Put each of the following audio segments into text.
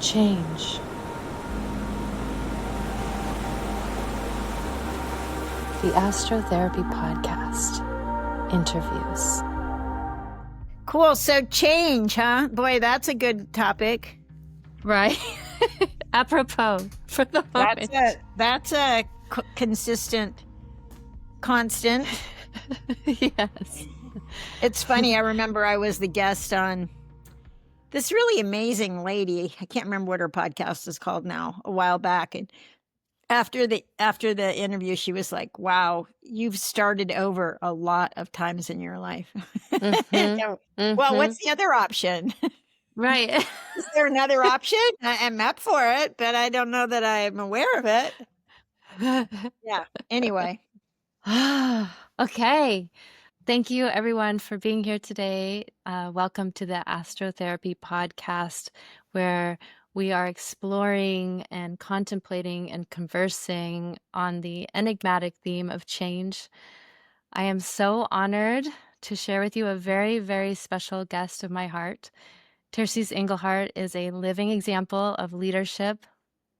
change. The Astrotherapy Podcast interviews. Cool. So change, huh? Boy, that's a good topic. Right. Apropos for the moment. That's a consistent, constant. Yes. It's funny. I remember I was the guest on this really amazing lady. I can't remember what her podcast is called now, a while back. And after the interview, she was like, wow, you've started over a lot of times in your life. Mm-hmm. Well, what's the other option? Right. Is there another option? I'm up for it, but I don't know that I'm aware of it. Yeah. Anyway. Okay. Thank you, everyone, for being here today. Welcome to the Astrotherapy Podcast, where we are exploring and contemplating and conversing on the enigmatic theme of change. I am so honored to share with you a very, very special guest of my heart. Terces Engelhart is a living example of leadership,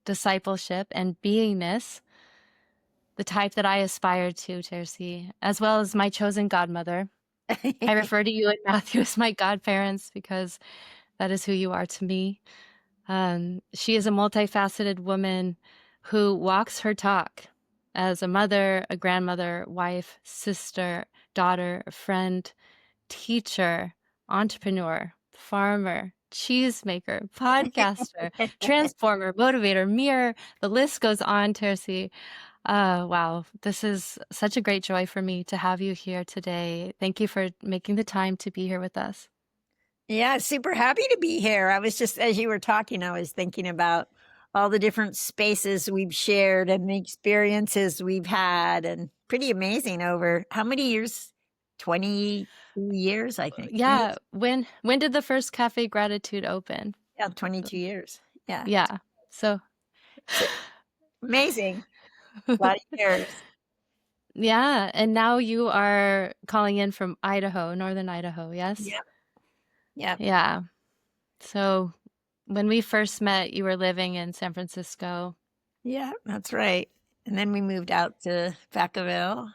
discipleship, and beingness, the type that I aspire to, Terces, as well as my chosen godmother. I refer to you and Matthew as my godparents because that is who you are to me. She is a multifaceted woman who walks her talk as a mother, a grandmother, wife, sister, daughter, friend, teacher, entrepreneur, farmer, cheesemaker, podcaster, transformer, motivator, mirror. The list goes on, Terces. Wow, this is such a great joy for me to have you here today. Thank you for making the time to be here with us. Yeah, super happy to be here. I was just, as you were talking, I was thinking about all the different spaces we've shared and the experiences we've had, and pretty amazing over how many years? 22 years, I think. Yeah. When did the first Cafe Gratitude open? Yeah, 22 years. Yeah. Yeah. So amazing. A lot of years. Yeah. And now you are calling in from Idaho, northern Idaho, yes? Yep. Yep. Yeah. So when we first met, you were living in San Francisco. Yeah, that's right. And then we moved out to Vacaville.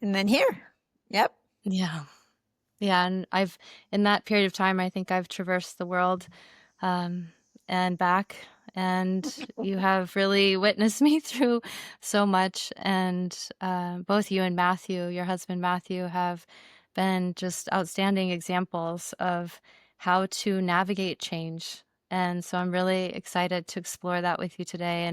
And then here. Yep. Yeah. Yeah. And in that period of time, I think I've traversed the world and back. And you have really witnessed me through so much. And both you and Matthew, your husband Matthew, have been just outstanding examples of how to navigate change. And so I'm really excited to explore that with you today.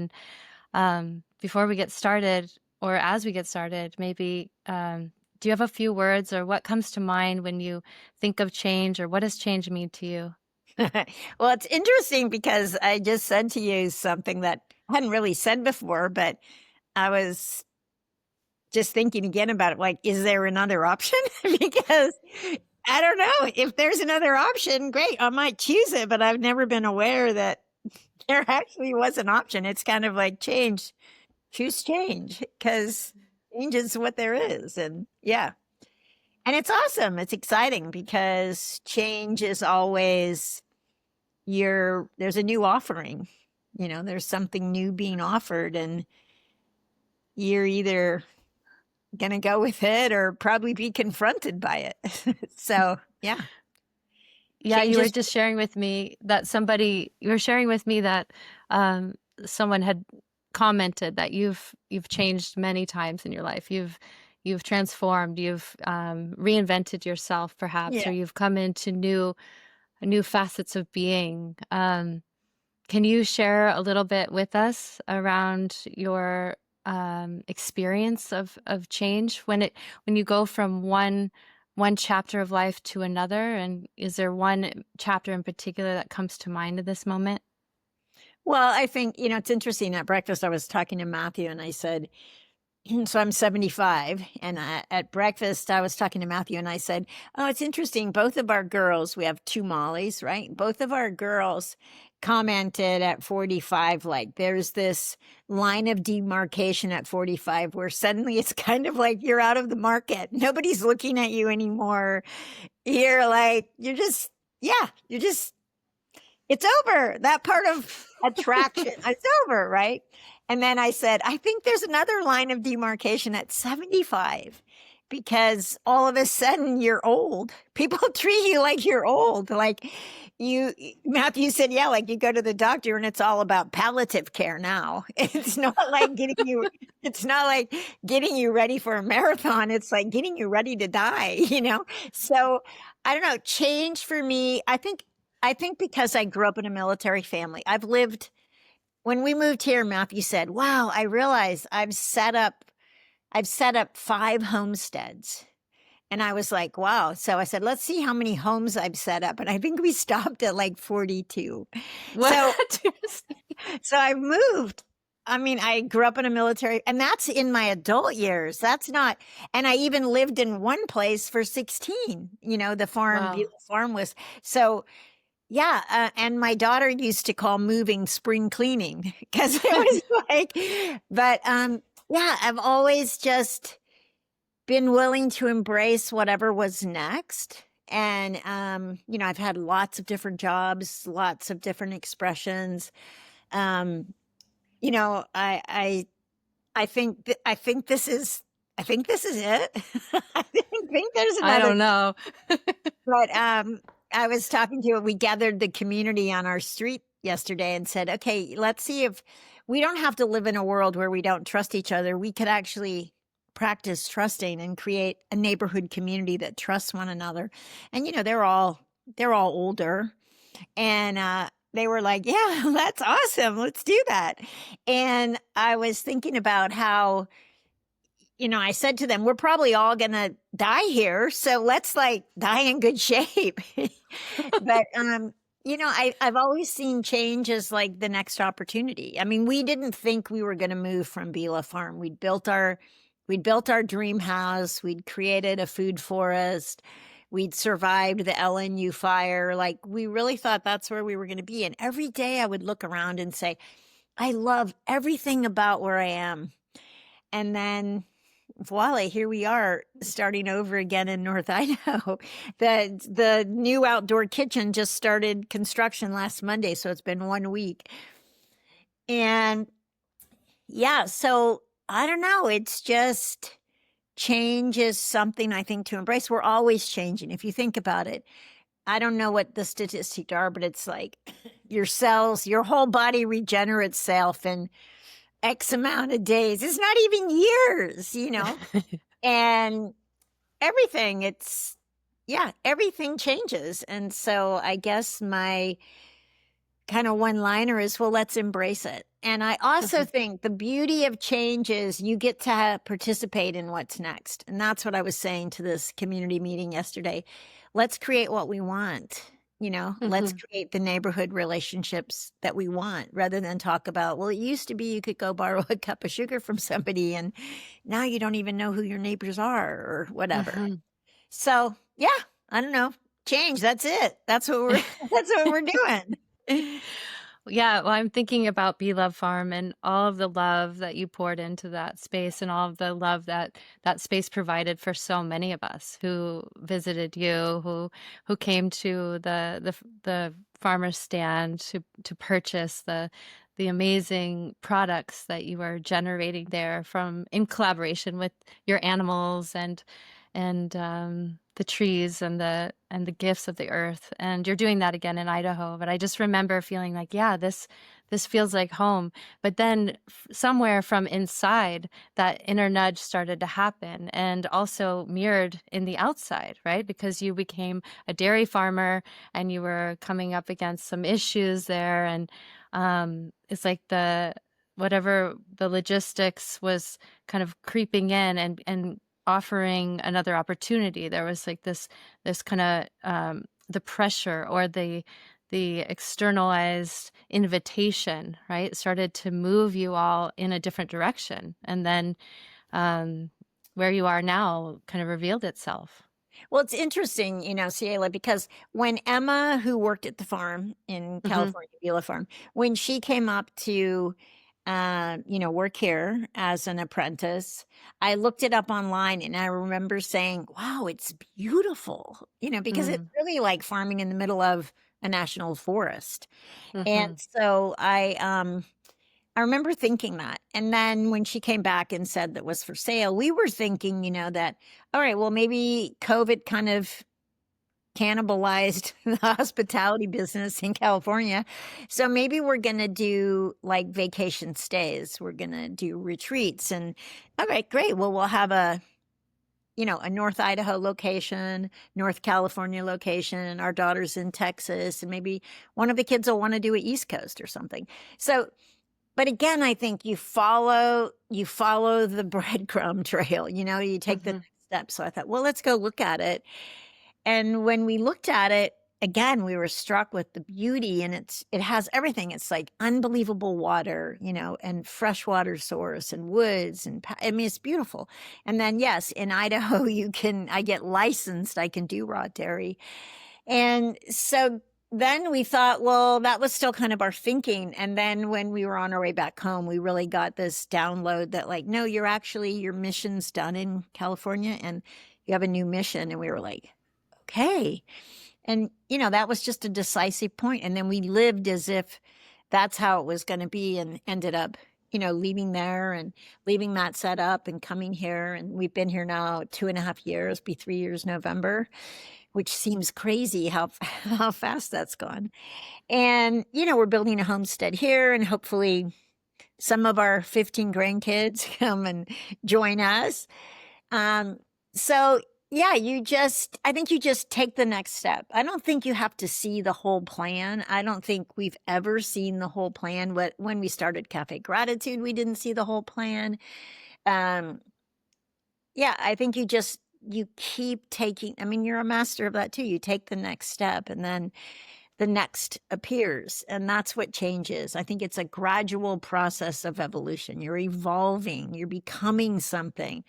And before we get started, or as we get started, maybe do you have a few words or what comes to mind when you think of change, or what does change mean to you? Well, it's interesting because I just said to you something that I hadn't really said before, but I was just thinking again about it. Like, is there another option? Because I don't know. If there's another option, great, I might choose it, but I've never been aware that there actually was an option. It's kind of like change, choose change, because change is what there is. And yeah. And it's awesome. It's exciting because change is always there's a new offering, there's something new being offered, and you're either going to go with it or probably be confronted by it. So, yeah. Yeah, you were just sharing with me that someone had commented that you've changed many times in your life. You've transformed, you've reinvented yourself perhaps, Yeah. or you've come into new facets of being. Can you share a little bit with us around your experience of change when you go from one chapter of life to another? And is there one chapter in particular that comes to mind at this moment? Well, I think, it's interesting. At breakfast, I was talking to Matthew and I said, so I'm 75, and at breakfast, I was talking to Matthew and I said, oh, it's interesting. Both of our girls, we have two Mollys, right? Both of our girls commented at 45, like there's this line of demarcation at 45 where suddenly it's kind of like you're out of the market. Nobody's looking at you anymore. You're like, you're just it's over. That part of attraction, it's over, right? And then I said, I think there's another line of demarcation at 75 because all of a sudden you're old. People treat you like you're old. Like you, Matthew said, yeah, like you go to the doctor and it's all about palliative care now. It's not like getting you ready for a marathon. It's like getting you ready to die, you know? So I don't know, change for me, I think because I grew up in a military family, when we moved here, Matthew said, wow, I realize I've set up 5 homesteads. And I was like, wow. So I said, let's see how many homes I've set up. And I think we stopped at like 42. So, What? so I've moved. I mean, I grew up in a military, and that's in my adult years. That's not, and I even lived in one place for 16, the farm, Wow. Beulah Farm was. So yeah, and my daughter used to call moving spring cleaning because it was like, but yeah, I've always just been willing to embrace whatever was next. And I've had lots of different jobs, lots of different expressions. Um, I think this is it. I think there's I another. don't know. But I was talking to we gathered the community on our street yesterday and said, okay, let's see if we don't have to live in a world where we don't trust each other. We could actually practice trusting and create a neighborhood community that trusts one another. And they're all older, and they were like, yeah, that's awesome. Let's do that. And I was thinking about how I said to them, we're probably all going to die here. So let's like die in good shape. But, I've always seen change as like the next opportunity. I mean, we didn't think we were going to move from Beulah Farm. We'd built our dream house. We'd created a food forest. We'd survived the LNU fire. Like we really thought that's where we were going to be. And every day I would look around and say, I love everything about where I am. And then voila, here we are starting over again in North Idaho. The new outdoor kitchen just started construction last Monday, so it's been 1 week. And yeah, so I don't know, it's just change is something I think to embrace. We're always changing. If you think about it, I don't know what the statistics are, but it's like your cells, your whole body regenerates itself in X amount of days. It's not even years. And everything changes. And so I guess my kind of one-liner is, well, let's embrace it. And I also think the beauty of change is you get to participate in what's next. And that's what I was saying to this community meeting yesterday. Let's create what we want. Let's create the neighborhood relationships that we want rather than talk about, well, it used to be you could go borrow a cup of sugar from somebody and now you don't even know who your neighbors are or whatever. So yeah, I don't know. Change. That's it. That's what we're doing. Yeah, well, I'm thinking about Bee Farm and all of the love that you poured into that space and all of the love that that space provided for so many of us who visited you, who came to the farmer's stand to purchase the amazing products that you are generating there from in collaboration with your animals and the trees and the gifts of the earth. And you're doing that again in Idaho. But I just remember feeling like, yeah, this feels like home. But then somewhere from inside, that inner nudge started to happen, and also mirrored in the outside, right? Because you became a dairy farmer and you were coming up against some issues there. And it's like whatever the logistics was kind of creeping in and offering another opportunity. There was like this kind of the pressure or the externalized invitation, right? It started to move you all in a different direction. And then where you are now kind of revealed itself. Well, it's interesting, Ciela, because when Emma, who worked at the farm in California, Beulah Farm, when she came up to work here as an apprentice, I looked it up online and I remember saying, wow, it's beautiful, because it's really like farming in the middle of a national forest. And Mhm. so I remember thinking that. And then when she came back and said that was for sale, we were thinking, that, all right, well, maybe COVID kind of cannibalized the hospitality business in California. So maybe we're going to do like vacation stays. We're going to do retreats. And all right, great. Well, we'll have a North Idaho location, North California location. Our daughter's in Texas, and maybe one of the kids will want to do a East Coast or something. So, but again, I think you follow the breadcrumb trail, you take the Mhm. next step. So I thought, well, let's go look at it. And when we looked at it, again, we were struck with the beauty, and it has everything. It's like unbelievable water, and freshwater source and woods I mean, it's beautiful. And then yes, in Idaho, I get licensed, I can do raw dairy. And so then we thought, well, that was still kind of our thinking. And then when we were on our way back home, we really got this download that like, no, your mission's done in California and you have a new mission. And we were like, okay. And, that was just a decisive point. And then we lived as if that's how it was going to be, and ended up, leaving there and leaving that set up and coming here. And we've been here now 2.5 years, be 3 years November, which seems crazy how, how fast that's gone. And, we're building a homestead here, and hopefully some of our 15 grandkids come and join us. Um, so yeah, I think you just take the next step. I don't think you have to see the whole plan. I don't think we've ever seen the whole plan. When we started Cafe Gratitude, we didn't see the whole plan. Um, yeah, I think you keep taking, I mean, you're a master of that too. You take the next step, and then the next appears, and that's what changes. I think it's a gradual process of evolution. You're evolving, you're becoming something.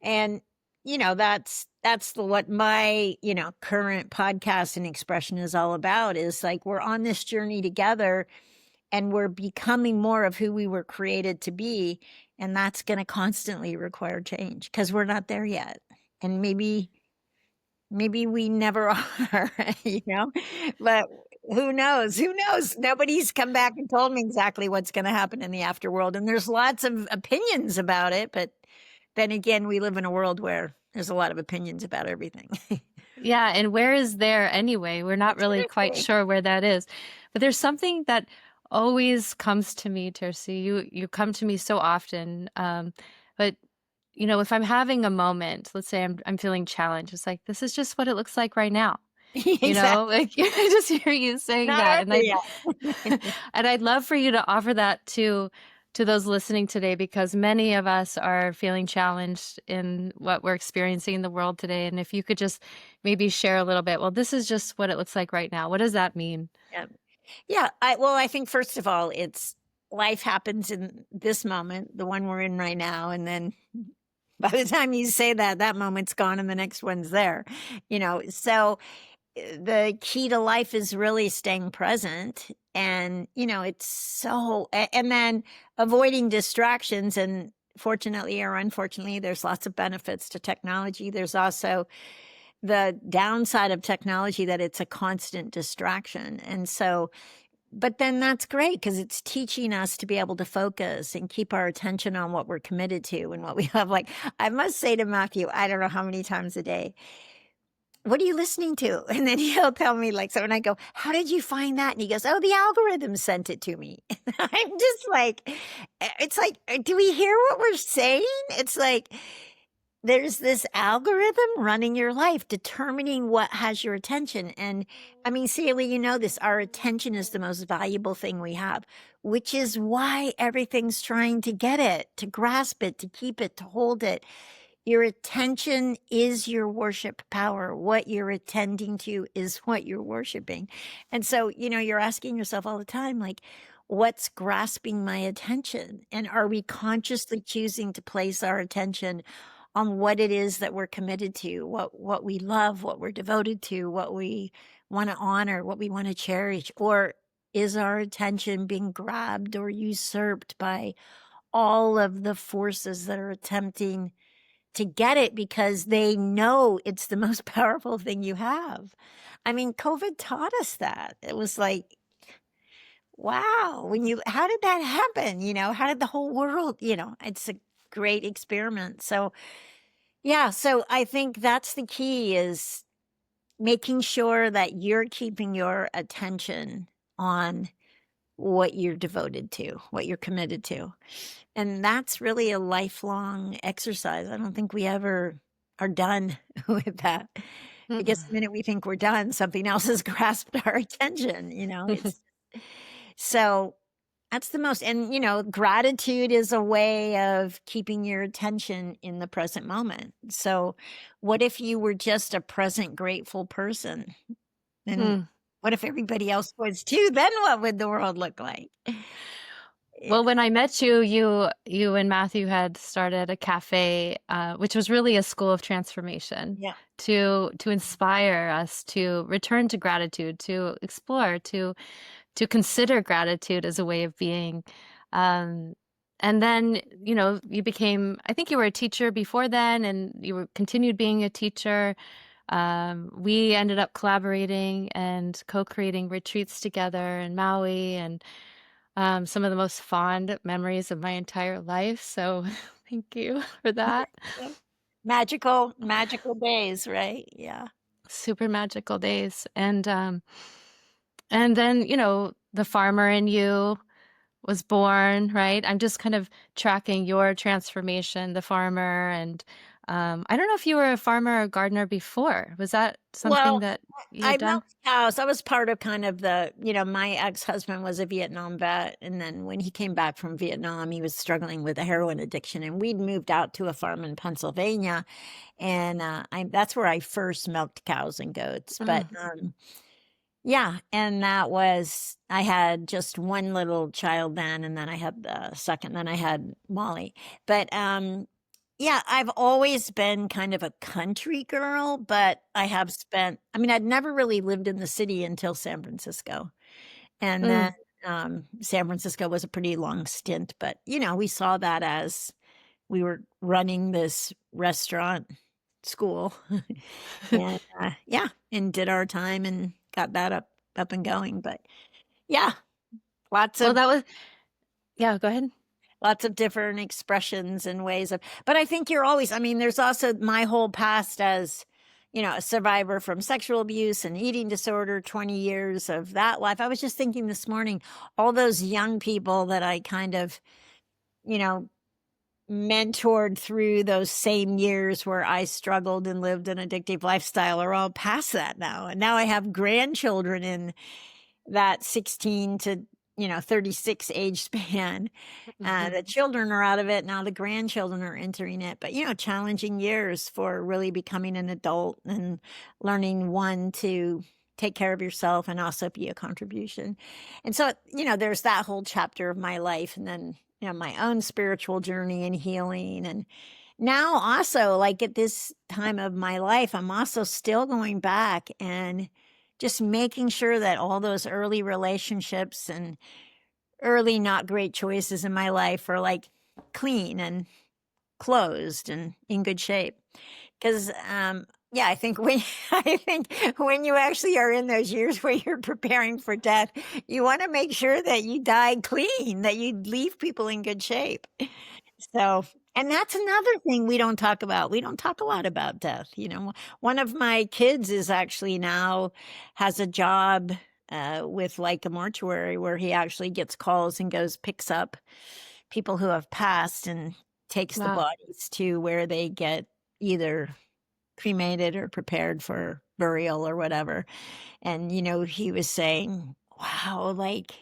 And what my current podcast and expression is all about, is like we're on this journey together, and we're becoming more of who we were created to be. And that's going to constantly require change because we're not there yet. And maybe we never are, but who knows, nobody's come back and told me exactly what's going to happen in the afterworld. And there's lots of opinions about it, but then again, we live in a world where there's a lot of opinions about everything. Yeah, and where is there anyway? We're not really quite Exactly. sure where that is. But there's something that always comes to me, Tercy. You come to me so often. But if I'm having a moment, let's say I'm feeling challenged, it's like this is just what it looks like right now. Exactly. Like I just hear you saying Not that, over and I yet. and I'd love for you to offer that to those listening today, because many of us are feeling challenged in what we're experiencing in the world today. And if you could just maybe share a little bit, well, this is just what it looks like right now. What does that mean? Yeah. Yeah. I think first of all, it's life happens in this moment, the one we're in right now. And then by the time you say that, that moment's gone and the next one's there, So the key to life is really staying present. And, it's and then avoiding distractions. And fortunately or unfortunately, there's lots of benefits to technology. There's also the downside of technology, that it's a constant distraction. And so, but then that's great because it's teaching us to be able to focus and keep our attention on what we're committed to and what we have. Like, I must say to Matthew, I don't know how many times a day, what are you listening to? And then he'll tell me, like, so when I go, how did you find that? And he goes, oh, the algorithm sent it to me. And I'm just like, it's like, do we hear what we're saying? It's like, there's this algorithm running your life, determining what has your attention. And I mean, Celia, this, our attention is the most valuable thing we have, which is why everything's trying to get it, to grasp it, to keep it, to hold it. Your attention is your worship power. What you're attending to is what you're worshiping. And so, you're asking yourself all the time, like, what's grasping my attention? And are we consciously choosing to place our attention on what it is that we're committed to, what we love, what we're devoted to, what we want to honor, what we want to cherish? Or is our attention being grabbed or usurped by all of the forces that are attempting to get it because they know it's the most powerful thing you have. I mean, COVID taught us that. It was like, wow, how did that happen? How did the whole world, it's a great experiment. So, yeah, so I think that's the key, is making sure that you're keeping your attention on what you're devoted to, what you're committed to. And that's really a lifelong exercise. I don't think we ever are done with that, because the minute we think we're done, something else has grasped our attention, it's so that's the most. And gratitude is a way of keeping your attention in the present moment. So what if you were just a present grateful person? And Mm. what if everybody else was too? Then what would the world look like? Yeah. Well, when I met you, you and Matthew had started a cafe, which was really a school of transformation Yeah. to inspire us to return to gratitude, to explore, to consider gratitude as a way of being. Um, and then, you became, I think you were a teacher before then, and you were continued being a teacher. We ended up collaborating and co-creating retreats together in Maui, and some of the most fond memories of my entire life. So thank you for that. Yeah. Magical days, right? Yeah. Super magical days. And then, the farmer in you was born, right? I'm just kind of tracking your transformation, the farmer, and I don't know if you were a farmer or gardener before. Was that something Well, that you I had done? milked cows. I was part of kind of my ex-husband was a Vietnam vet. And then when he came back from Vietnam, he was struggling with a heroin addiction. And we'd moved out to a farm in Pennsylvania. And that's where I first milked cows and goats. But Mm. yeah, and I had just one little child then, and then I had the second, then I had Molly. But yeah, I've always been kind of a country girl, but I mean, I'd never really lived in the city until San Francisco. And then Mm. San Francisco was a pretty long stint, but we saw that as we were running this restaurant school. And yeah, and did our time and got that up and going. But yeah, lots Well, of that was, yeah, go ahead. lots of different expressions and ways of. But I think I mean, there's also my whole past as a survivor from sexual abuse and eating disorder, 20 years of that life. I was just thinking this morning, all those young people that I kind of you know mentored through those same years where I struggled and lived an addictive lifestyle are all past that now. And now I have grandchildren in that 16 to 36 age span. Mhm. The children are out of it now, the grandchildren are entering it. But challenging years for really becoming an adult and learning, one, to take care of yourself and also be a contribution. And so there's that whole chapter of my life, and then my own spiritual journey and healing. And now also, like, at this time of my life, I'm also still going back and just making sure that all those early relationships and early not great choices in my life are like clean and closed and in good shape. Because yeah, I think when you actually are in those years where you're preparing for death, you want to make sure that you die clean, that you leave people in good shape. So, and that's another thing we don't talk about. We don't talk a lot about death. One of my kids is actually now has a job with like a mortuary where he actually gets calls and picks up people who have passed and takes the Wow. bodies to where they get either cremated or prepared for burial or whatever. And he was saying, wow, like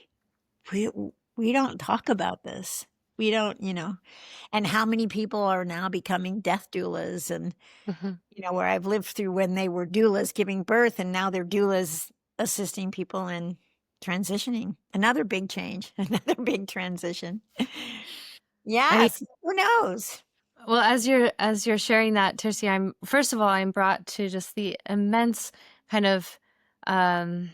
we we don't talk about this. We don't, and how many people are now becoming death doulas, and Mhm. where I've lived through when they were doulas giving birth and now they're doulas assisting people in transitioning. Another big change, another big transition. I mean, Yes, who knows? well, as you're sharing that, Tirsi, I'm first of all, I'm brought to just the immense kind of um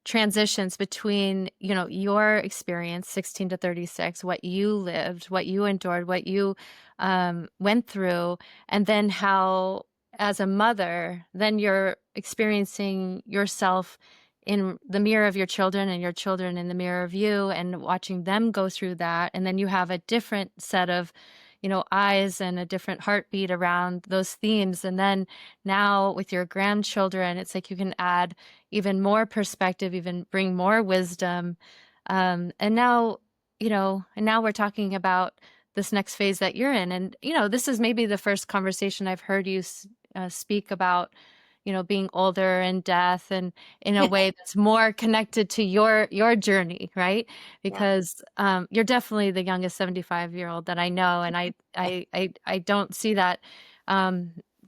transitions between, your experience, 16 to 36, what you lived, what you endured, what you went through, and then how, as a mother, then you're experiencing yourself in the mirror of your children and your children in the mirror of you and watching them go through that. And then you have a different set of, eyes and a different heartbeat around those themes. And then now with your grandchildren, it's like you can add even more perspective, even bring more wisdom. And now, and now we're talking about this next phase that you're in. And, this is maybe the first conversation I've heard you speak about, being older and death, and in a way that's more connected to your journey, right? Yeah. Because you're definitely the youngest 75-year-old that I know, and I don't see that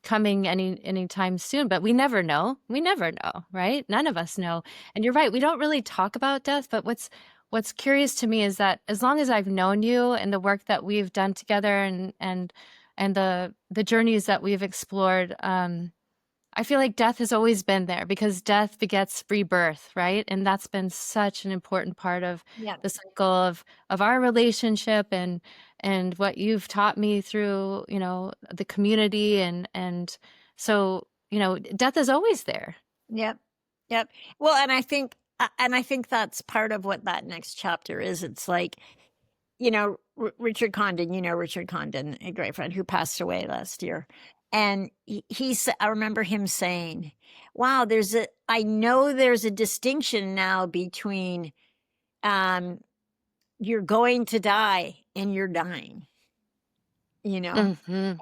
coming anytime soon. But we never know. We never know, right? None of us know. And you're right. We don't really talk about death. But what's curious to me is that as long as I've known you and the work that we've done together, and the journeys that we've explored, I feel like death has always been there, because death begets rebirth, right? And that's been such an important part of Yeah. the cycle of our relationship, and what you've taught me through, the community, and so, death is always there. Yep. Yep. Well, and I think that's part of what that next chapter is. It's like, Richard Condon, Richard Condon, a great friend who passed away last year. And I remember him saying, wow, I know there's a distinction now between, you're going to die and you're dying, Hmm.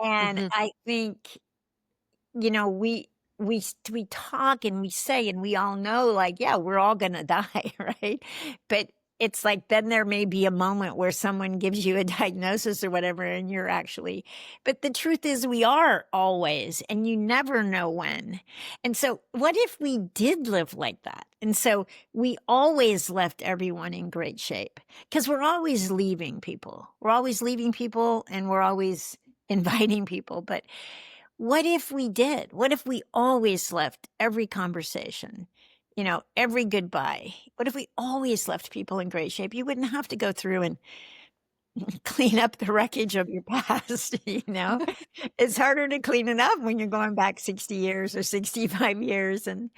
and Hmm. I think, we talk and we say, and we all know, like, yeah, we're all gonna die, right? But it's like, then there may be a moment where someone gives you a diagnosis or whatever, and but the truth is, we are always, and you never know when. And so what if we did live like that? And so we always left everyone in great shape, because we're always leaving people. We're always leaving people, and we're always inviting people. But what if we did? What if we always left every conversation, every goodbye? What if we always left people in great shape? You wouldn't have to go through and clean up the wreckage of your past, It's harder to clean it up when you're going back 60 years or 65 years. And,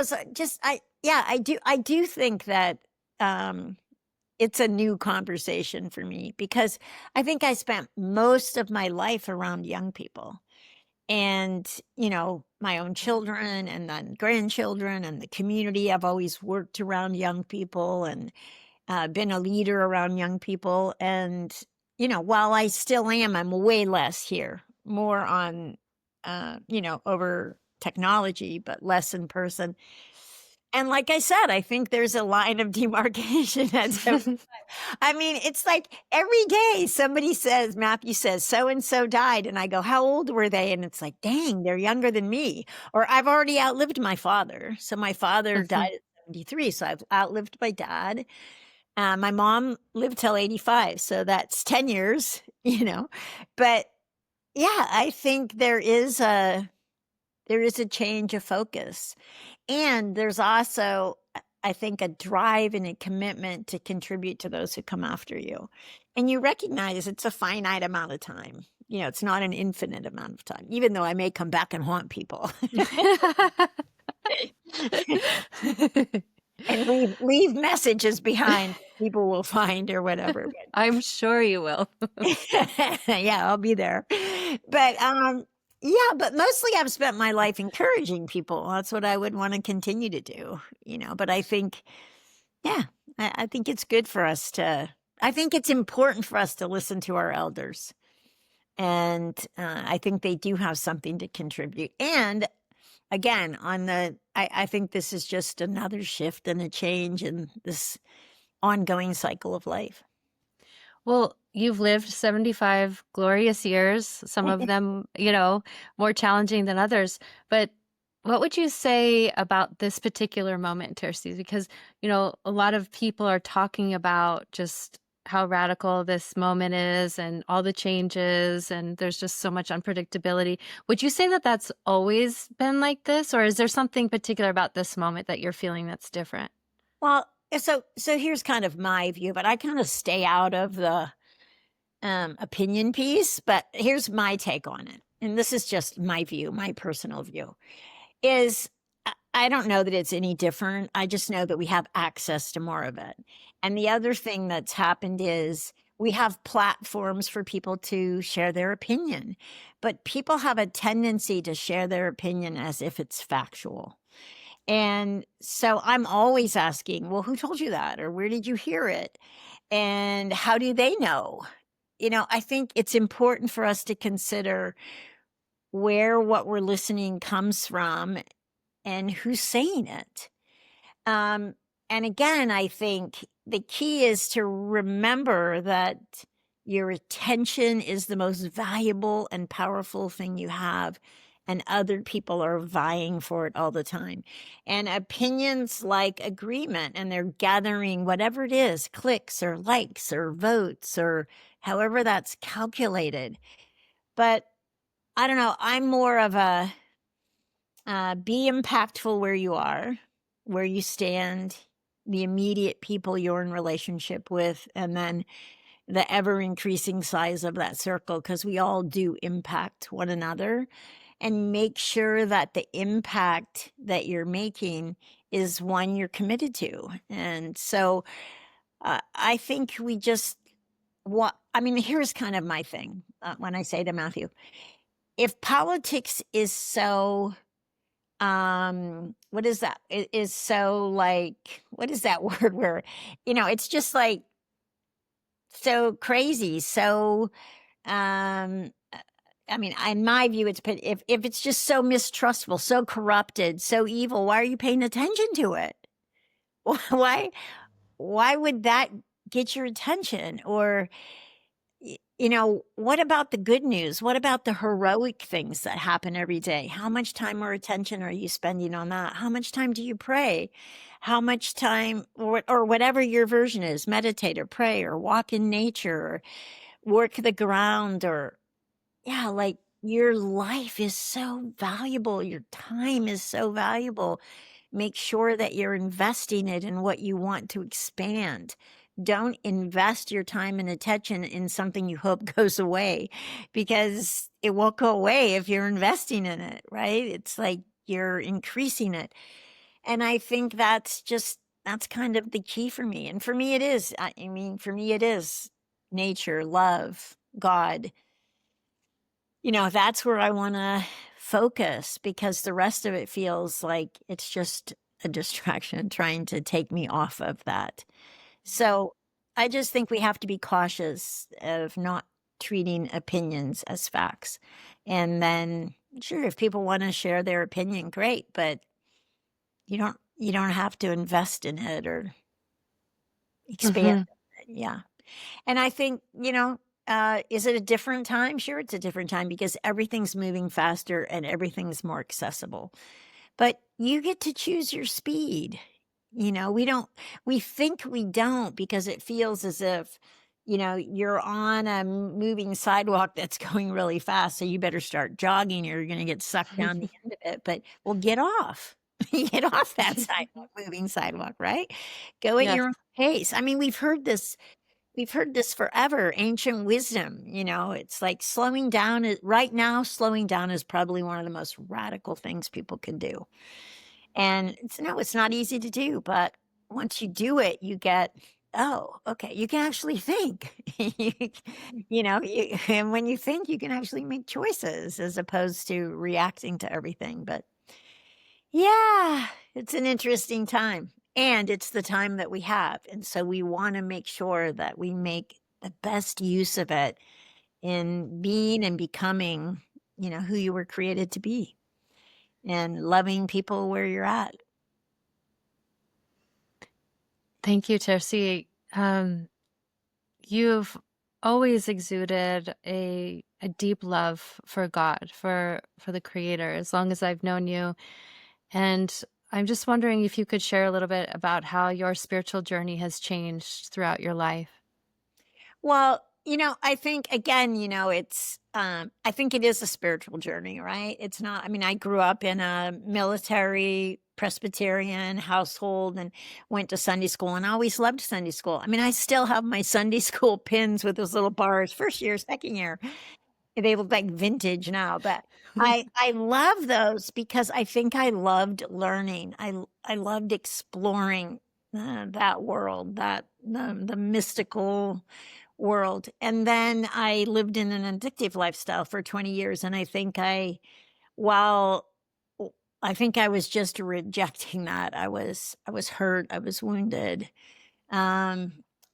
so I do think that, it's a new conversation for me, because I think I spent most of my life around young people. And, my own children, and then grandchildren, and the community. I've always worked around young people, and been a leader around young people. And, while I still am, I'm way less here, more on, over technology, but less in person. And like I said, I think there's a line of demarcation at some. I mean, it's like every day somebody says, Matthew says, so and so died. And I go, how old were they? And it's like, dang, they're younger than me. Or I've already outlived my father. So my father died at 73. So I've outlived my dad. My mom lived till 85. So that's 10 years, But yeah, I think there is a change of focus. And there's also, I think, a drive and a commitment to contribute to those who come after you. And you recognize it's a finite amount of time. It's not an infinite amount of time, even though I may come back and haunt people and leave messages behind people will find or whatever. I'm sure you will. Yeah, I'll be there. But yeah, but mostly I've spent my life encouraging people. That's what I would want to continue to do, But I think, yeah, I think it's good for us I think it's important for us to listen to our elders. And I think they do have something to contribute. And again, I think this is just another shift and a change in this ongoing cycle of life. Well, you've lived 75 glorious years, some of them, more challenging than others. But what would you say about this particular moment, Terces? Because, a lot of people are talking about just how radical this moment is and all the changes, and there's just so much unpredictability. Would you say that that's always been like this, or is there something particular about this moment that you're feeling that's different? Well, so here's kind of my view, but I kind of stay out of the opinion piece. But here's my take on it, and this is just my view, my personal view. Is I don't know that it's any different. I just know that we have access to more of it. And the other thing that's happened is we have platforms for people to share their opinion, but people have a tendency to share their opinion as if it's factual. And so I'm always asking, well, who told you that? Or where did you hear it? And how do they know? I think it's important for us to consider where what we're listening comes from and who's saying it. Um, and again, I think the key is to remember that your attention is the most valuable and powerful thing you have, and other people are vying for it all the time. And opinions like agreement, and they're gathering whatever it is, clicks or likes or votes or however that's calculated. But I don't know, I'm more of a be impactful where you are, where you stand, the immediate people you're in relationship with, and then the ever increasing size of that circle, because we all do impact one another. And make sure that the impact that you're making is one you're committed to. And so I think we just, I mean, here's kind of my thing when I say to Matthew, if politics is so what is that? It is so like, what is that word where, it's just like so crazy. So, um, uh, I mean, in my view, if it's just so mistrustful, so corrupted, so evil, why are you paying attention to it? Why, why would that get your attention? Or, what about the good news? What about the heroic things that happen every day? How much time or attention are you spending on that? How much time do you pray? How much time, or whatever your version is, meditate or pray or walk in nature or work the ground, or, yeah, like your life is so valuable. Your time is so valuable. Make sure that you're investing it in what you want to expand. Don't invest your time and attention in something you hope goes away, because it won't go away if you're investing in it, right? It's like you're increasing it. And I think that's kind of the key for me. And for me, it is. I mean, for me, it is nature, love, God. That's where I want to focus, because the rest of it feels like it's just a distraction trying to take me off of that. So I just think we have to be cautious of not treating opinions as facts. And then, sure, if people want to share their opinion, great, but you don't have to invest in it or expand Mhm. it. Yeah. And I think, is it a different time? Sure, it's a different time because everything's moving faster and everything's more accessible. But you get to choose your speed. We think we don't, because it feels as if, you're on a moving sidewalk that's going really fast. So you better start jogging or you're going to get sucked down the end of it. But well, get off. Get off that sidewalk, moving sidewalk, right? Go at Yes. your own pace. I mean, we've heard this. We've heard this forever, ancient wisdom. It's like slowing down right now. Slowing down is probably one of the most radical things people can do. And it's not easy to do, but once you do it, you get, oh, okay, you can actually think. And when you think, you can actually make choices as opposed to reacting to everything. But yeah, it's an interesting time. And it's the time that we have. And so we want to make sure that we make the best use of it in being and becoming, who you were created to be, and loving people where you're at. Thank you, Tercy. You've always exuded a deep love for God, for the Creator, as long as I've known you. And I'm just wondering if you could share a little bit about how your spiritual journey has changed throughout your life. Well, I think again, I think it is a spiritual journey, right? It's not, I mean, I grew up in a military Presbyterian household and went to Sunday school and I always loved Sunday school. I mean, I still have my Sunday school pins with those little bars, first year, second year. They look like vintage now, but I love those because I think I loved learning. I loved exploring that world, that the mystical world. And then I lived in an addictive lifestyle for 20 years, and while I think I was just rejecting that. I was hurt. I was wounded. Um,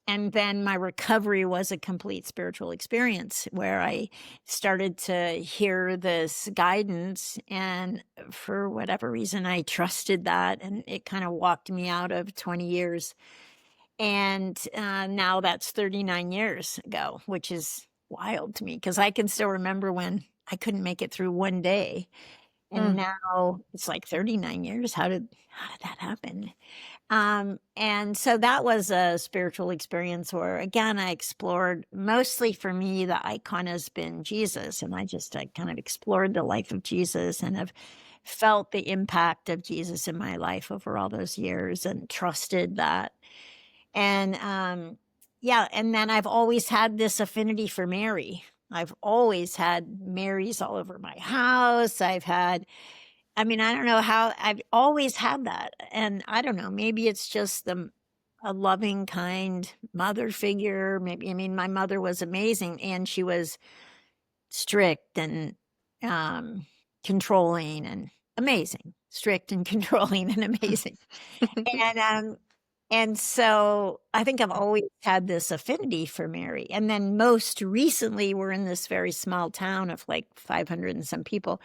and then my recovery was a complete spiritual experience where I started to hear this guidance. And for whatever reason, I trusted that. And it kind of walked me out of 20 years. And now that's 39 years ago, which is wild to me because I can still remember when I couldn't make it through one day. And Mm, now it's like 39 years. How did that happen? And so that was a spiritual experience where, again, I explored mostly for me, the icon has been Jesus. And I kind of explored the life of Jesus and have felt the impact of Jesus in my life over all those years and trusted that. And, yeah, and then I've always had this affinity for Mary. I've always had Marys all over my house. I mean, I don't know how I've always had that. And I don't know, maybe it's just a loving, kind mother figure. Maybe, I mean, my mother was amazing and she was strict and controlling and amazing, strict and controlling and amazing. And, and so I think I've always had this affinity for Mary. And then most recently, we're in this very small town of like 500 and some people.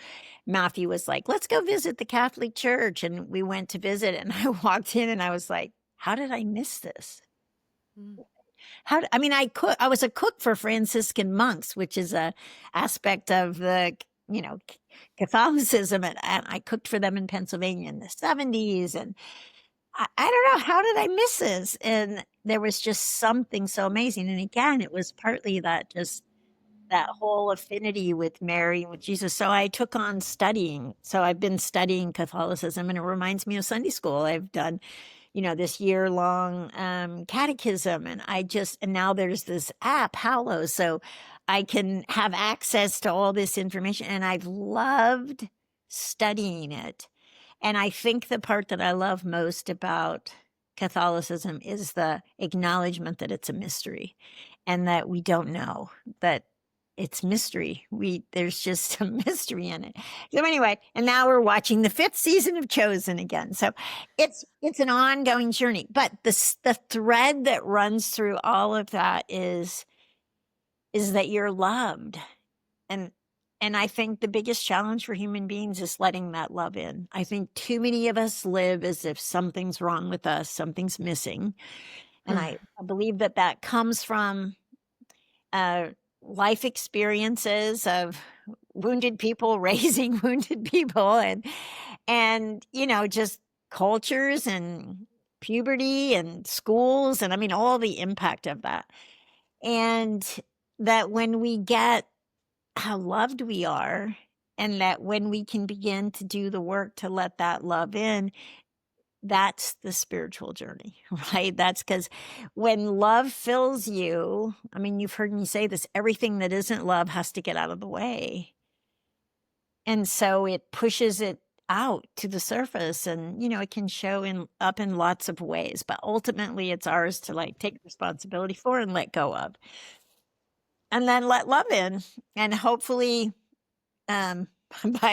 Matthew was like, let's go visit the Catholic Church. And we went to visit. And I walked in and I was like, how did I miss this? mm, I mean, I was a cook for Franciscan monks, which is a aspect of the, Catholicism. And I cooked for them in Pennsylvania in the 70s. And I don't know, how did I miss this? And there was just something so amazing. And again, it was partly that whole affinity with Mary and with Jesus. So I took on studying. So I've been studying Catholicism and it reminds me of Sunday school. I've done, this year long catechism and now there's this app, Hallow. So I can have access to all this information and I've loved studying it. And I think the part that I love most about Catholicism is the acknowledgement that it's a mystery and that we don't know, that it's mystery. There's just a mystery in it. So anyway, and now we're watching the 5th season of Chosen again. So it's an ongoing journey, but the thread that runs through all of that is that you're loved. And I think the biggest challenge for human beings is letting that love in. I think too many of us live as if something's wrong with us, something's missing. And mm, I believe that comes from life experiences of wounded people raising wounded people and just cultures and puberty and schools and I mean all the impact of that. And that when we get how loved we are and that when we can begin to do the work to let that love in, that's the spiritual journey, right? That's because when love fills you, I mean, you've heard me say this, everything that isn't love has to get out of the way. And so it pushes it out to the surface and, it can show up in lots of ways, but ultimately it's ours to like take responsibility for and let go of. And then let love in. And hopefully, by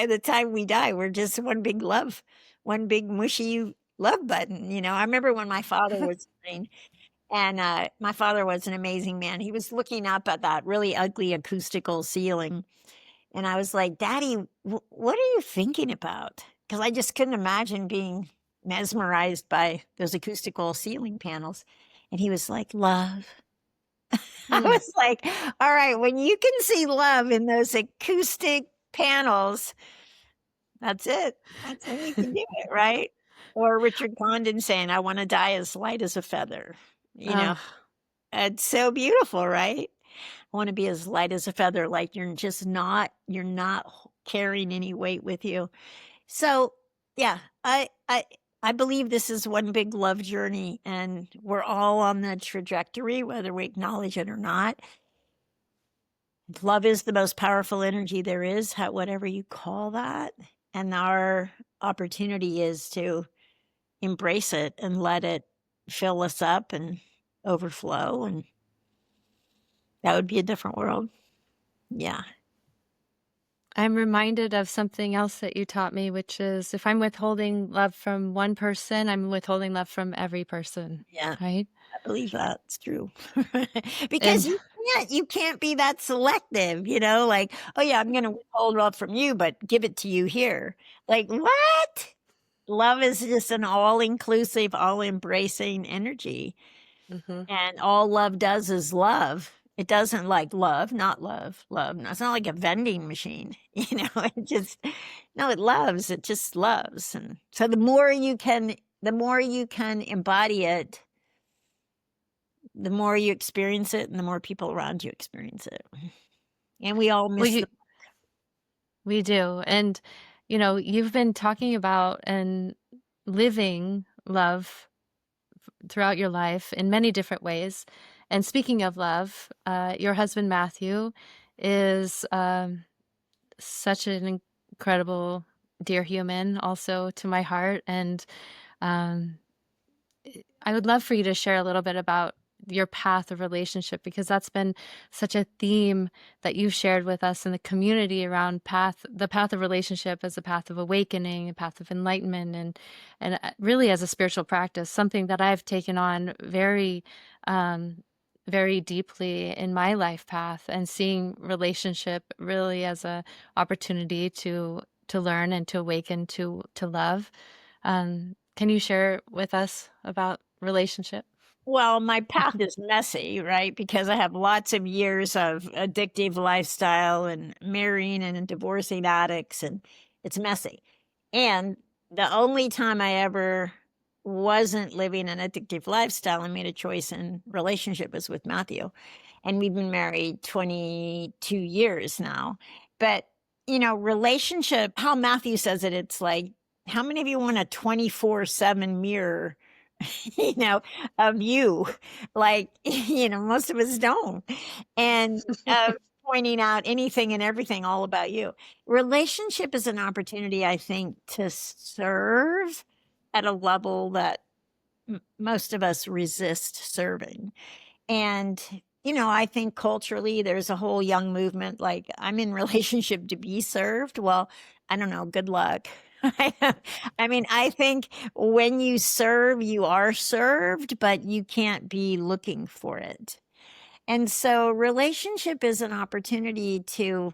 the time we die, we're just one big mushy love button. I remember when my father was dying, and my father was an amazing man. He was looking up at that really ugly acoustical ceiling, and I was like, "Daddy, what are you thinking about?" Because I just couldn't imagine being mesmerized by those acoustical ceiling panels. And he was like, "Love." I mm. was like, "All right, when you can see love in those acoustic panels, that's it. That's when you can do it, right?" Or Richard Condon saying, "I want to die as light as a feather." You know, Oh. It's so beautiful, right? I want to be as light as a feather, like you're not carrying any weight with you. So, yeah, I believe this is one big love journey, and we're all on the trajectory, whether we acknowledge it or not. Love is the most powerful energy there is, whatever you call that. And our opportunity is to embrace it and let it fill us up and overflow. And that would be a different world. Yeah. I'm reminded of something else that you taught me, which is if I'm withholding love from one person, I'm withholding love from every person, Yeah. right? I believe that's true. Because And you can't be that selective, like, "Oh, yeah, I'm gonna withhold love from you, but give it to you here." Like, what? Love is just an all-inclusive, all-embracing energy, Mhm. and all love does is love. It doesn't like love, not love, love. No, it's not like a vending machine, it just no, it loves, it just loves, and so the more you can embody it, the more you experience it and the more people around you experience it. And we all well, miss the we do. And, you've been talking about and living love throughout your life in many different ways. And speaking of love, your husband, Matthew, is such an incredible, dear human, also to my heart. And um, I would love for you to share a little bit about your path of relationship because that's been such a theme that you've shared with us in the community around the path of relationship as a path of awakening, a path of enlightenment, and really as a spiritual practice, something that I've taken on um, very deeply in my life path, and seeing relationship really as a opportunity to learn and to awaken to love. Can you share with us about relationship? Well, my path is messy, right? Because I have lots of years of addictive lifestyle and marrying and divorcing addicts, and it's messy. And the only time I ever wasn't living an addictive lifestyle and made a choice in relationship was with Matthew. And we've been married 22 years now. But, relationship, how Matthew says it, it's like, how many of you want a 24/7 mirror, you know, of you? Like, most of us don't. And pointing out anything and everything all about you. Relationship is an opportunity, I think, to serve at a level that most of us resist serving. And, I think culturally there's a whole young movement like, I'm in relationship to be served. Well, I don't know. Good luck. I mean, I think when you serve, you are served, but you can't be looking for it. And so, relationship is an opportunity to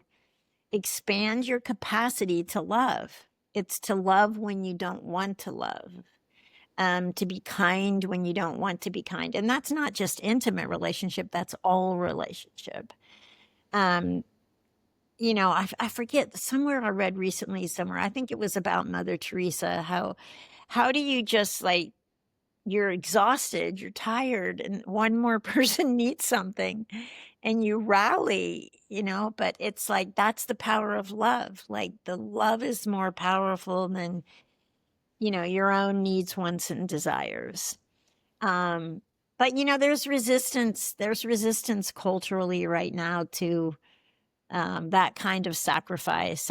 expand your capacity to love. It's to love when you don't want to love, to be kind when you don't want to be kind. And that's not just intimate relationship, that's all relationship. Um, I forget, somewhere I read recently, somewhere, I think it was about Mother Teresa, how do you just like, you're exhausted, you're tired, and one more person needs something and you rally, but it's like that's the power of love. Like the love is more powerful than, your own needs, wants, and desires. Um, but there's resistance culturally right now to that kind of sacrifice,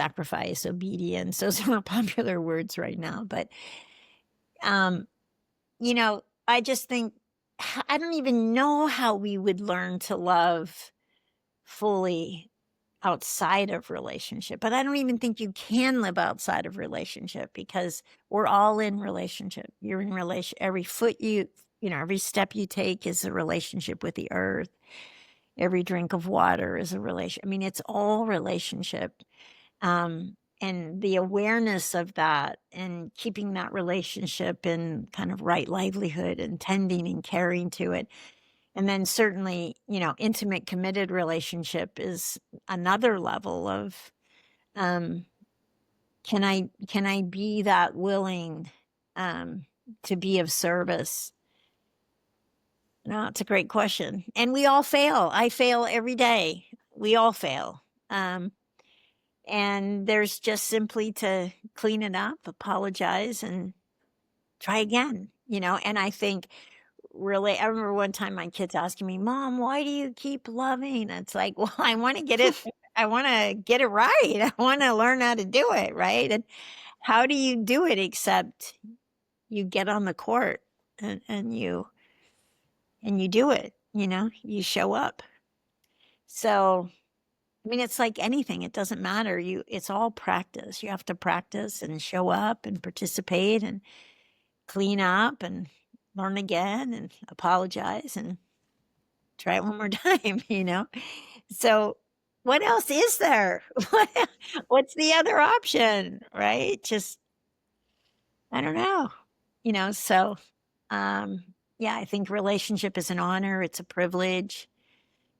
obedience. Those are popular words right now. But um, I just think I don't even know how we would learn to love fully outside of relationship. But I don't even think you can live outside of relationship because we're all in relationship. You're in relation. Every step you take is a relationship with the earth. Every drink of water is a relation. I mean, it's all relationship. And the awareness of that and keeping that relationship in kind of right livelihood and tending and caring to it. And then certainly, intimate committed relationship is another level of um can I be that willing um to be of service No, it's a great question. And we all fail. I fail every day. We all fail. And there's just simply to clean it up, apologize, and try again, And I think really, I remember one time my kids asking me, Mom, why do you keep loving? It's like, well, I want to get it. I want to get it right. I want to learn how to do it. Right. And how do you do it except you get on the court and you do it, you show up. So, I mean, it's like anything. It doesn't matter. It's all practice. You have to practice and show up and participate and clean up and learn again and apologize and try it one more time. So what else is there? What's the other option? Right? Just, I don't know, so, yeah, I think relationship is an honor. It's a privilege.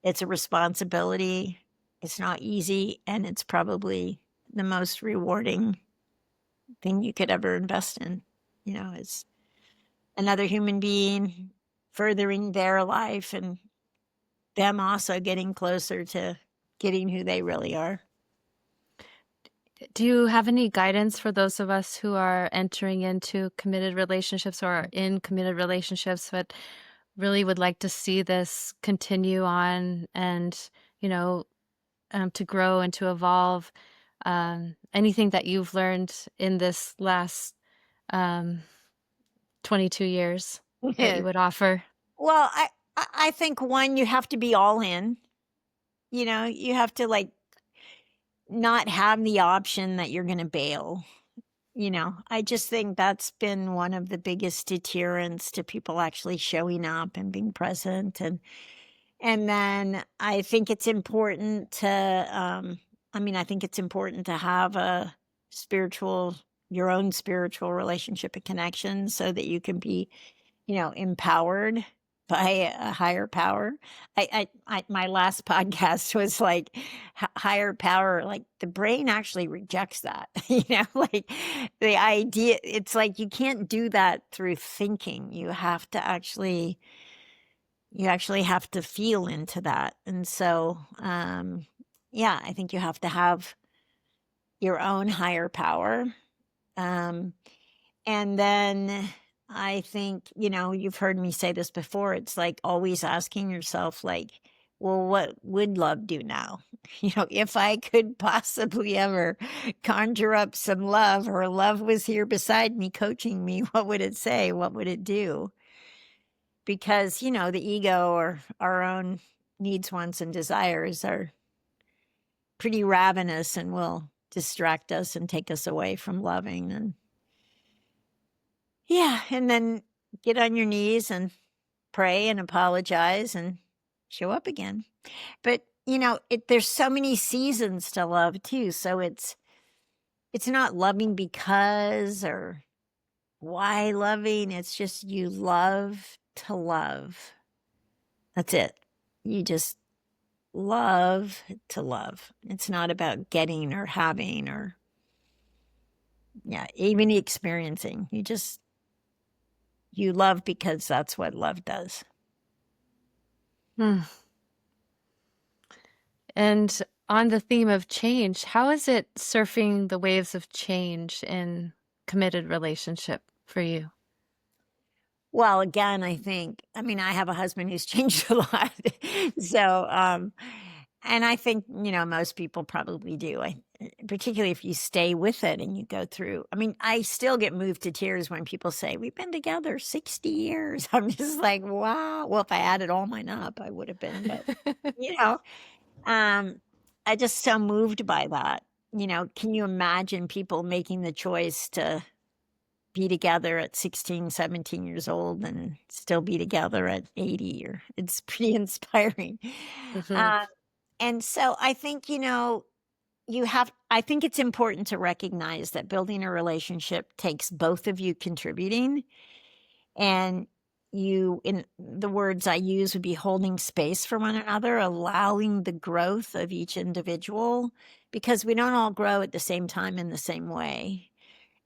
It's a responsibility. It's not easy. And it's probably the most rewarding thing you could ever invest in, is another human being furthering their life and them also getting closer to getting who they really are. Do you have any guidance for those of us who are entering into committed relationships or are in committed relationships, but really would like to see this continue on and, to grow and to evolve? Anything that you've learned in this last 22 years that you would offer? Well, I think one, you have to be all in. You have to not have the option that you're going to bail. I just think that's been one of the biggest deterrents to people actually showing up and being present. And then I think it's important to, I think it's important to have your own spiritual relationship and connection so that you can be, empowered by a higher power. My last podcast was like higher power, like the brain actually rejects that, like the idea, it's like, you can't do that through thinking. You actually have to feel into that. And so, yeah, I think you have to have your own higher power. And then I think, you've heard me say this before. It's like always asking yourself, well, what would love do now? If I could possibly ever conjure up some love, or love was here beside me, coaching me, what would it say? What would it do? Because, the ego or our own needs, wants, and desires are pretty ravenous and will distract us and take us away from loving. And yeah, and then get on your knees and pray and apologize and show up again. But, there's so many seasons to love too. So it's not loving because or why loving. It's just you love to love. That's it. You just love to love. It's not about getting or having or, even experiencing. You love because that's what love does. And on the theme of change, how is it surfing the waves of change in committed relationship for you? Well, again, I have a husband who's changed a lot. So, and I think, most people probably do. Particularly if you stay with it and you go through. I still get moved to tears when people say, we've been together 60 years. I'm just like, wow. Well, if I added all mine up, I would have been. But, I just so moved by that. Can you imagine people making the choice to be together at 16, 17 years old and still be together at 80? It's pretty inspiring. Mm-hmm. And so I think, I think it's important to recognize that building a relationship takes both of you contributing. And in the words I use would be holding space for one another, allowing the growth of each individual, because we don't all grow at the same time in the same way.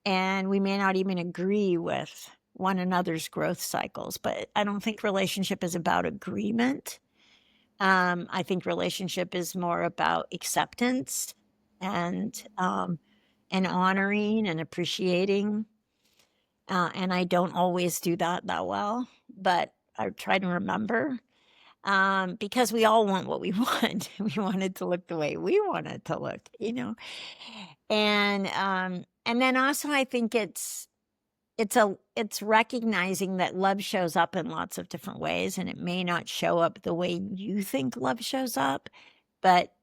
And we may not even agree with one another's growth cycles. But I don't think relationship is about agreement. I think relationship is more about acceptance and honoring and appreciating. And I don't always do that well, but I try to remember, because we all want what we want. We want it to look the way we want it to look, and then also I think it's recognizing that love shows up in lots of different ways, and it may not show up the way you think love shows up, but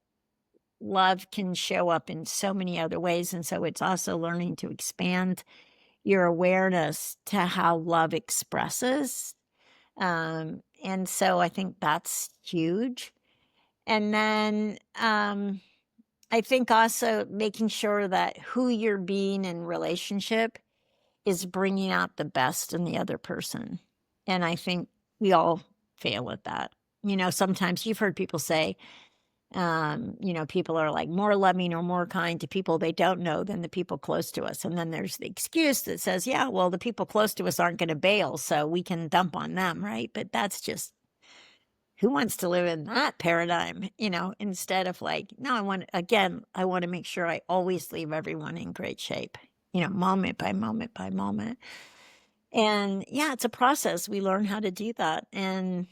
love can show up in so many other ways. And so it's also learning to expand your awareness to how love expresses. And so I think that's huge. And then I think also making sure that who you're being in relationship is bringing out the best in the other person. And I think we all fail at that. Sometimes you've heard people say, people are like more loving or more kind to people they don't know than the people close to us. And then there's the excuse that says, yeah, well, the people close to us aren't going to bail, so we can dump on them, right? But that's just, who wants to live in that paradigm, instead of like, no, I want to make sure I always leave everyone in great shape, moment by moment by moment. And yeah, it's a process. We learn how to do that. And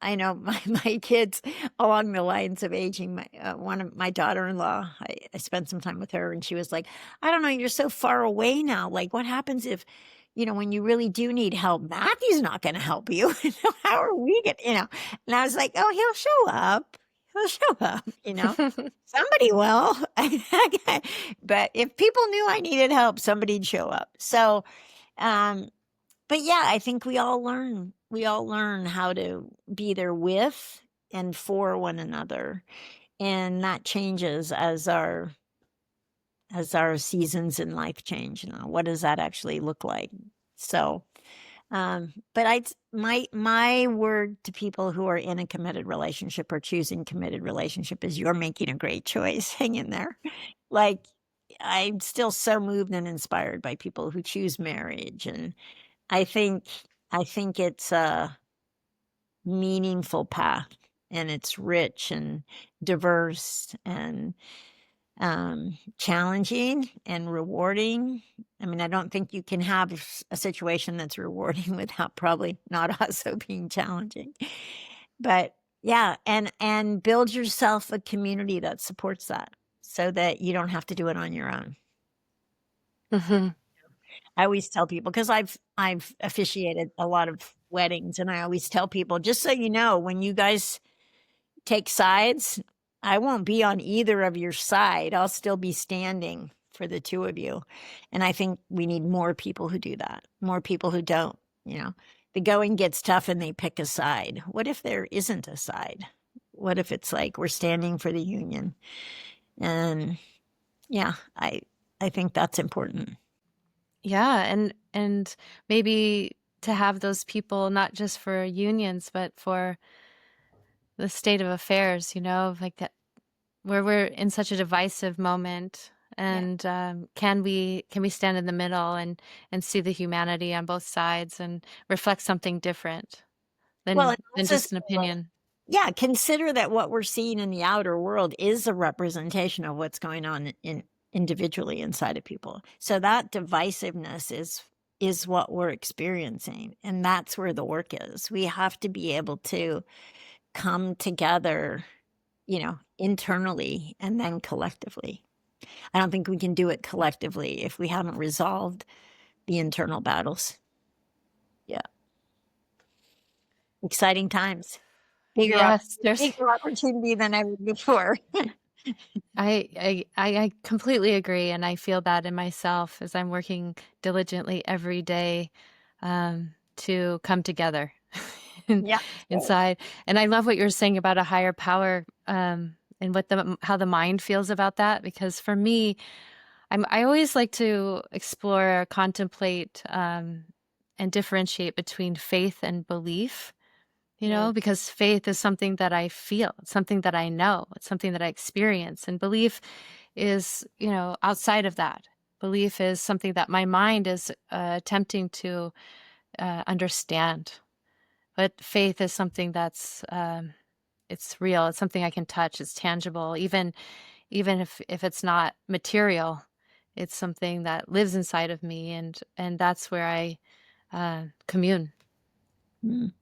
I know my kids, along the lines of aging, one of my daughter-in-law, I spent some time with her, and she was like, I don't know, you're so far away now. Like, what happens if, when you really do need help, Matthew's not going to help you. How are we going to, and I was like, oh, he'll show up. He'll show up, somebody will. But if people knew I needed help, somebody'd show up. So, but yeah, I think we all learn how to be there with and for one another. And that changes as our seasons in life change. What does that actually look like? So, but my word to people who are in a committed relationship or choosing committed relationship is, you're making a great choice. Hang in there. Like, I'm still so moved and inspired by people who choose marriage. And I think it's a meaningful path, and it's rich and diverse and challenging and rewarding. I mean, I don't think you can have a situation that's rewarding without probably not also being challenging. But yeah, and build yourself a community that supports that, so that you don't have to do it on your own. Mm-hmm. I always tell people, because I've officiated a lot of weddings, and I always tell people, just so you know, when you guys take sides, I won't be on either of your side. I'll still be standing for the two of you. And I think we need more people who do that, more people who don't. The going gets tough and they pick a side. What if there isn't a side? What if it's like, we're standing for the union? And yeah, I think that's important. Yeah, and maybe to have those people not just for unions, but for the state of affairs, like that, where we're in such a divisive moment, Yeah. and can we stand in the middle and see the humanity on both sides and reflect something different Well, and than also, just an opinion. yeah, consider that what we're seeing in the outer world is a representation of what's going on individually inside of people. So that divisiveness is what we're experiencing, and that's where the work is. We have to be able to come together, internally and then collectively. I don't think we can do it collectively if we haven't resolved the internal battles. Yeah. Exciting times. Yes, Bigger opportunity than ever before. I completely agree, and I feel that in myself as I'm working diligently every day to come together Yeah. inside. And I love what you're saying about a higher power, and how the mind feels about that. Because for me, I always like to explore, contemplate, and differentiate between faith and belief. Mm. Because faith is something that I feel, it's something that I know, it's something that I experience. And belief is, outside of that. Belief is something that my mind is attempting to understand. But faith is something that's it's real. It's something I can touch. It's tangible. Even if it's not material, it's something that lives inside of me, and that's where I commune. Mm.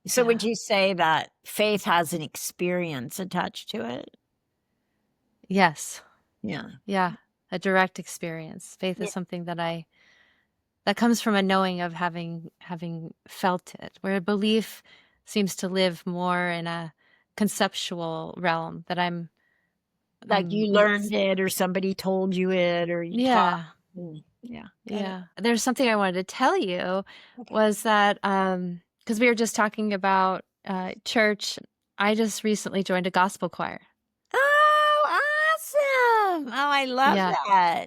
So would Yeah. you say that faith has an experience attached to it? Yes. Yeah. Yeah. A direct experience. Faith Yeah. is something that comes from a knowing of having felt it, where belief seems to live more in a conceptual realm that Like I'm you l- learned it or somebody told you it or you taught. yeah. Yeah, got it. Yeah. There's something I wanted to tell you Okay. was that because we were just talking about church, I just recently joined a gospel choir. Oh, awesome. Oh, I love Yeah. that.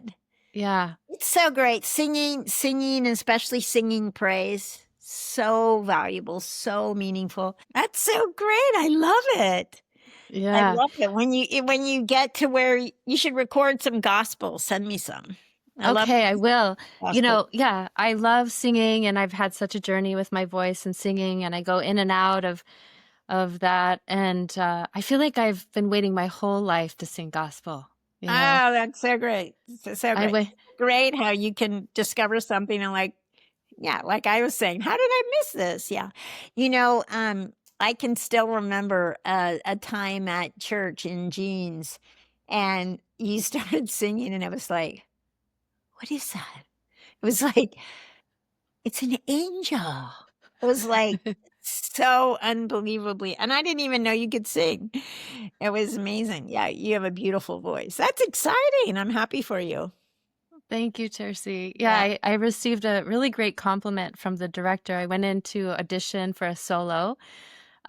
Yeah. It's so great. Singing, especially singing praise. So valuable, so meaningful. That's so great. I love it. I Yeah. love it. When you get to where you should record some gospel, send me some. I love Okay, I will. gospel. Yeah, I love singing and I've had such a journey with my voice and singing and I go in and out of that and I feel like I've been waiting my whole life to sing gospel, you know. Oh, that's so great. So I great. wait. Great how you can discover something and like, yeah, like I was saying, how did I miss this? Yeah. You know, I can still remember a time at church in jeans and you started singing and it was like, what is that? It was like, it's an angel. It was like so unbelievably, and I didn't even know you could sing. It was amazing. Yeah, you have a beautiful voice. That's exciting. I'm happy for you. Thank you, Tercy. Yeah, Yeah. I received a really great compliment from the director. I went into audition for a solo.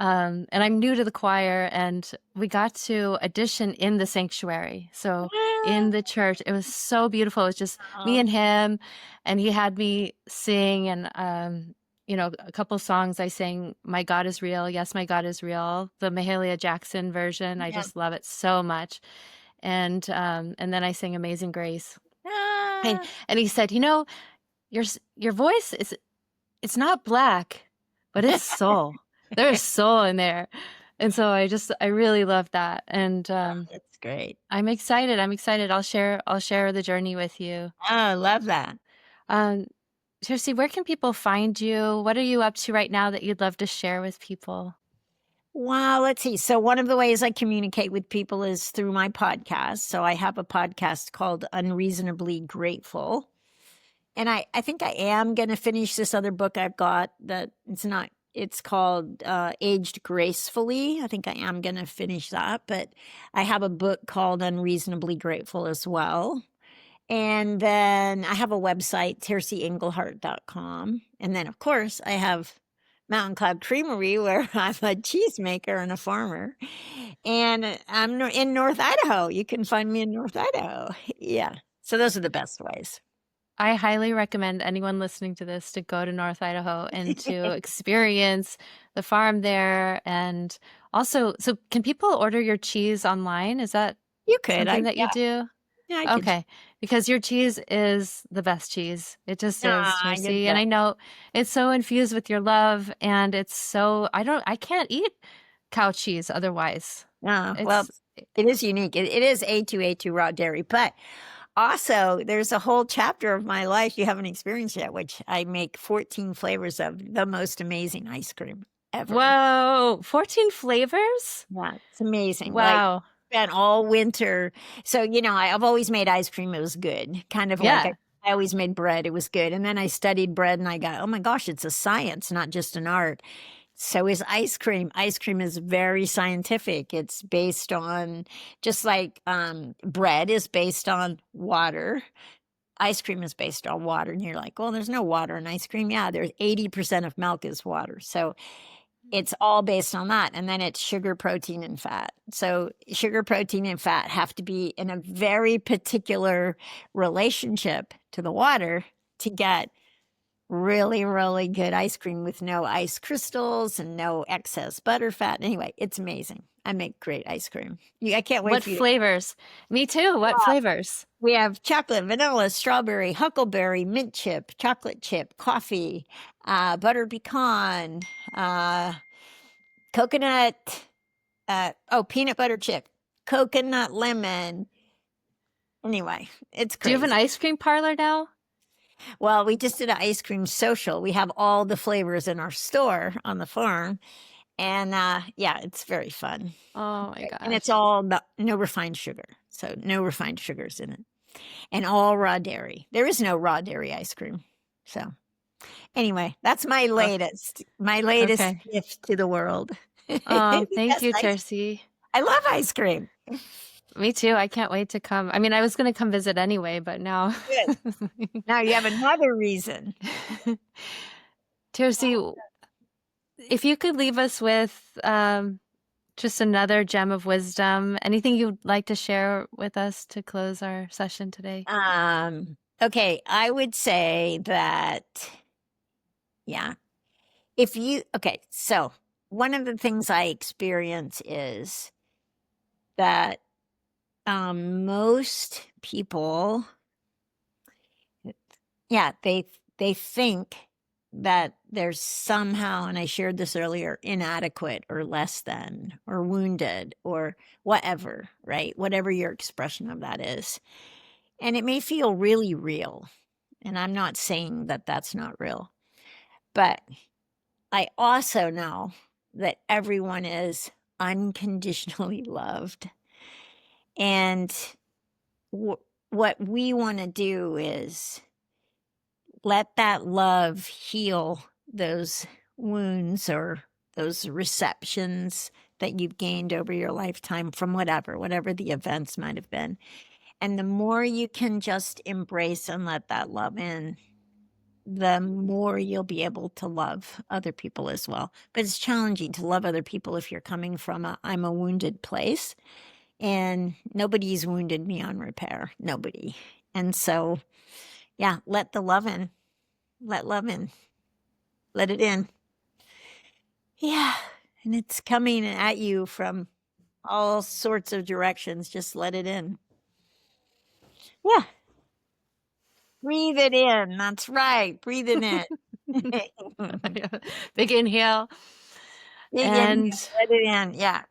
And I'm new to the choir, and we got to audition in the sanctuary. So in the church, it was so beautiful. It was just me Oh, and him, and he had me sing and a couple songs I sang. My God is real. Yes, my God is real. The Mahalia Jackson version. I yeah. just love it so much. And then I sang Amazing Grace. And Ah. and he said, your voice is it's not black, but it's soul. There's soul in there. And so I really love that. And That's great. I'm excited. I'm excited. I'll share the journey with you. Oh, I love that. Um Seriously, where can people find you? What are you up to right now that you'd love to share with people? Wow, let's see. So, one of the ways I communicate with people is through my podcast. So, I have a podcast called Unreasonably Grateful. And I think I am going to finish this other book I've got that it's called Aged Gracefully. I think I am going to finish that. But I have a book called Unreasonably Grateful as well. And then I have a website, terceengelhart.com. And then, of course, I have Mountain Cloud Creamery, where I'm a cheesemaker and a farmer. And I'm in North Idaho. You can find me in North Idaho. Yeah. So those are the best ways. I highly recommend anyone listening to this to go to North Idaho and to experience the farm there. And also, so can people order your cheese online? Is that You could. something that you Yeah. do? Yeah, I could. Okay, because your cheese is the best cheese. It just is, Ah, good Jersey. And job. I know it's so infused with your love and it's so I can't eat cow cheese otherwise. Well, It's it is unique. It is A2 raw dairy, but also there's a whole chapter of my life you haven't experienced yet, which I make 14 flavors of the most amazing ice cream ever. whoa, 14 flavors? Yeah, it's amazing. Like Wow. spent all winter. So, I've always made ice cream. It was good. Kind of like Yeah. I always made bread. It was good. And then I studied bread and I got, oh my gosh, it's a science, not just an art. So is ice cream. Ice cream is very scientific. It's based on just like bread is based on water. Ice cream is based on water. And you're like, well, there's no water in ice cream. Yeah, there's 80% of milk is water. So it's all based on that. And then it's sugar, protein, and fat. So sugar, protein, and fat have to be in a very particular relationship to the water to get really, really good ice cream with no ice crystals and no excess butter fat. Anyway, it's amazing. I make great ice cream. I can't wait What for you to. flavors? Me too. What flavors? We have chocolate, vanilla, strawberry, huckleberry, mint chip, chocolate chip, coffee, buttered pecan, coconut, peanut butter chip, coconut lemon. Anyway, it's Do you have an crazy. ice cream parlor now? Well, we just did an ice cream social. We have all the flavors in our store on the farm. And yeah, it's very fun. Oh my And it's gosh. all no refined sugar. So no refined sugars in it. And all raw dairy. There is no raw dairy ice cream. So anyway, that's my Oh, latest okay. gift to the world. Oh, thank Yes, you, Tercy. I love ice cream. Me too. I can't wait to come. I mean, I was going to come visit anyway, but now. Good. Now you have another reason. Tercy, if you could leave us with just another gem of wisdom, anything you'd like to share with us to close our session today? Okay, I would say that, yeah. So one of the things I experience is that most people, yeah, they think that there's somehow, and I shared this earlier, inadequate or less than or wounded or whatever, right? Whatever your expression of that is. And it may feel really real. And I'm not saying that that's not real, but I also know that everyone is unconditionally loved. And what we want to do is let that love heal those wounds or those receptions that you've gained over your lifetime from whatever the events might have been. And the more you can just embrace and let that love in, the more you'll be able to love other people as well. But it's challenging to love other people if you're coming from I'm a wounded place, and nobody's wounded me on repair. Nobody. And so, yeah, let the love in. Let love in. Let it in. Yeah. And it's coming at you from all sorts of directions. Just let it in. Yeah. Breathe it in. That's right. Breathe it in. Big inhale. Dig in. And Let it in. Yeah.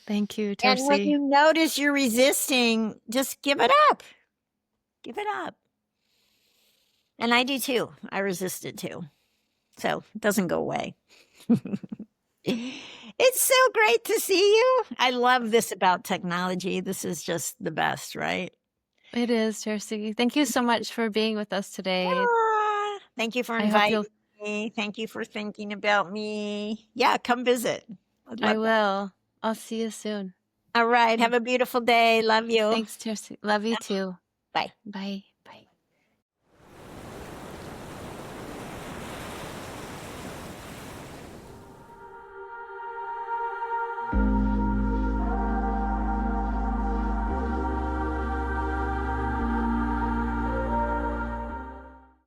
thank you, And when Tercy. you notice you're resisting, just give it up. Give it up. And I do too. I resist it too. So it doesn't go away. It's so great to see you. I love this about technology. This is just the best, right? It is, Tercy. Thank you so much for being with us today. Thank you for I hope inviting you'll, me. Thank you for thinking about me. Yeah, come visit. I'd I love that. will. I'll see you soon. All right. Have a beautiful day. Love you. Thanks, Tercy. Love you too. Bye. Bye.